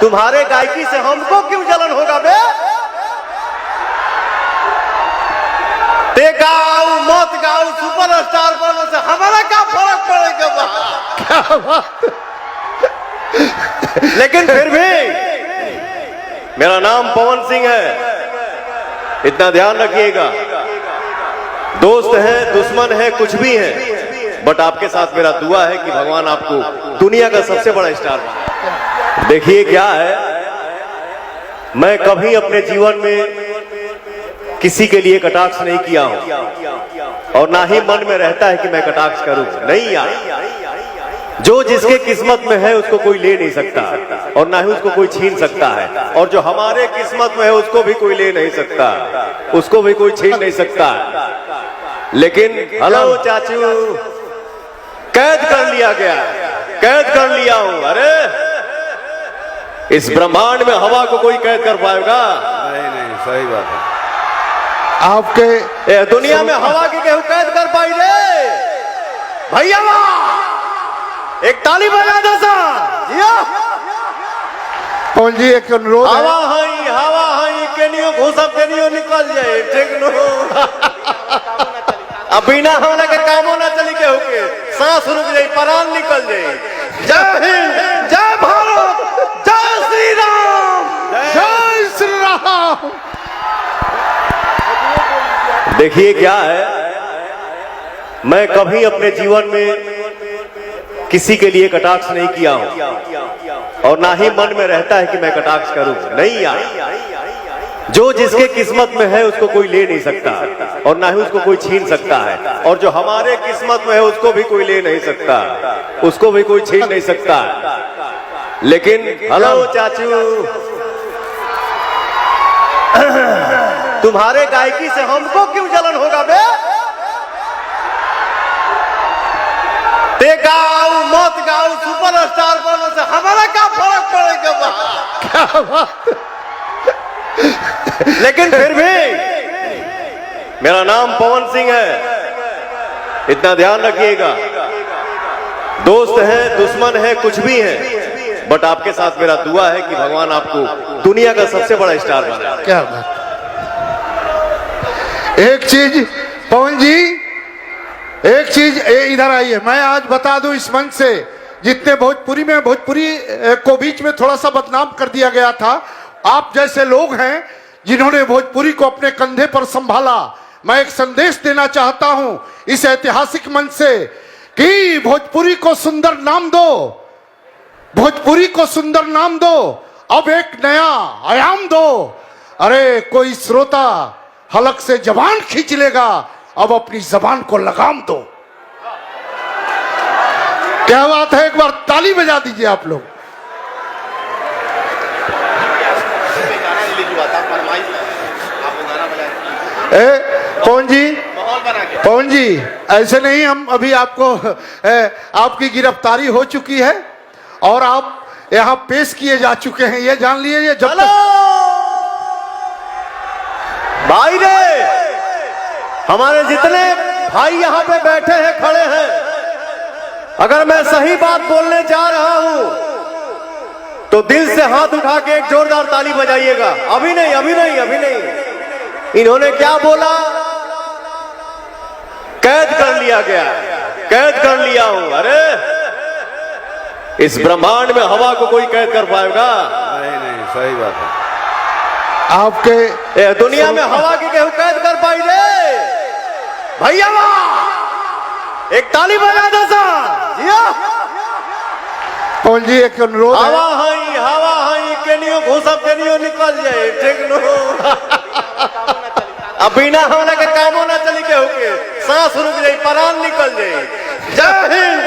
तुम्हारे गायकी से हमको क्यों जलन होगा बे? ते गाओ मत गाओ सुपरस्टार बनो से हमारा क्या फर्क पड़ेगा वहां? क्या बात। लेकिन फिर भी मेरा नाम पवन सिंह है, इतना ध्यान रखिएगा। दोस्त है दुश्मन है कुछ भी है, बट आपके साथ मेरा दुआ है कि भगवान आपको दुनिया का सबसे बड़ा स्टार बनाए। देखिए क्या है, मैं कभी अपने जीवन में किसी के लिए कटाक्ष नहीं किया हूं और ना ही मन में रहता है कि मैं कटाक्ष करूं। नहीं यार, जो जिसके किस्मत में है उसको कोई ले नहीं सकता और ना ही उसको कोई छीन सकता है, और जो हमारे किस्मत में है उसको भी कोई ले नहीं सकता, उसको भी कोई छीन नहीं सकता। लेकिन हेलो चाचू, कैद कर लिया गया, कैद कर लिया हूं। अरे इस ब्रह्मांड में हवा को कोई कैद कर पाएगा? नहीं नहीं, सही बात है। आपके दुनिया में हवा की केहू कैद कर पाई रे भैया? एक ताली बजा दो सर। पवन जी एक अनुरोध है। हवा हई केनियो घुसब केनियो निकल जाए, ठीक नो। अब बिना हमला के कामो ना चली के होके सांस रुक जाए, प्राण निकल जाए। जय हिंद, जय भारत, जय श्री राम, जय श्री राम। देखिए क्या है, मैं कभी अपने जीवन में किसी के लिए कटाक्ष नहीं किया हूं और ना ही मन में रहता है कि मैं कटाक्ष करूं। नहीं यार, जो जिसके किस्मत में है उसको कोई ले नहीं सकता और ना ही उसको कोई छीन सकता है, और जो हमारे किस्मत में है उसको भी कोई ले नहीं सकता, उसको भी कोई छीन नहीं सकता। लेकिन हेलो चाचू, तुम्हारे गायकी से हमको क्यों जलन होगा बे? ते गाओ मत गाओ सुपरस्टार बनो से हमारा क्या फर्क पड़ेगा वहां? क्या बात। लेकिन फिर भी मेरा नाम पवन सिंह है, इतना ध्यान रखिएगा। दोस्त है दुश्मन है कुछ भी है, बट आपके साथ मेरा दुआ है कि भगवान आपको दुनिया का सबसे बड़ा स्टार बनाए। क्या बात। एक चीज पवन जी, एक चीज इधर आइए, मैं आज बता दूं इस मंच से, जितने भोजपुरी को बीच में थोड़ा सा बदनाम कर दिया गया था, आप जैसे लोग हैं जिन्होंने भोजपुरी को अपने कंधे पर संभाला। मैं एक संदेश देना चाहता हूं इस ऐतिहासिक मंच से कि भोजपुरी को सुंदर नाम दो, भोजपुरी को सुंदर नाम दो, अब एक नया आयाम दो। अरे कोई श्रोता हलक से जबान खींच लेगा, अब अपनी जबान को लगाम दो। क्या बात है, एक बार ताली बजा दीजिए आप लोग। पवन जी ऐसे नहीं, हम अभी आपको आपकी गिरफ्तारी हो चुकी है और आप यहाँ पेश किए जा चुके हैं, ये जान लीजिए। जब तक भाई रे, हमारे जितने भाई यहाँ पे बैठे हैं खड़े हैं, अगर मैं सही बात बोलने जा रहा हूं तो दिल से हाथ उठा के एक जोरदार ताली बजाइएगा। अभी नहीं, अभी नहीं, अभी नहीं। इन्होंने क्या बोला? कैद कर लिया गया, कैद कर लिया हूं। अरे इस ब्रह्मांड में हवा को कोई कैद कर पाएगा? नहीं नहीं, सही बात है। आपके दुनिया में हवा की केहू कैद कर पाई रे भैया? एक ताली बजा दो सर। पवन जी एक अनुरोध है। हवा हई केनियो घुसब केनियो निकल जाए, ठीक नो। अब बिना हमला के कामो ना चली के होके सांस रुक जाए, प्राण निकल जाए। जय हिंद,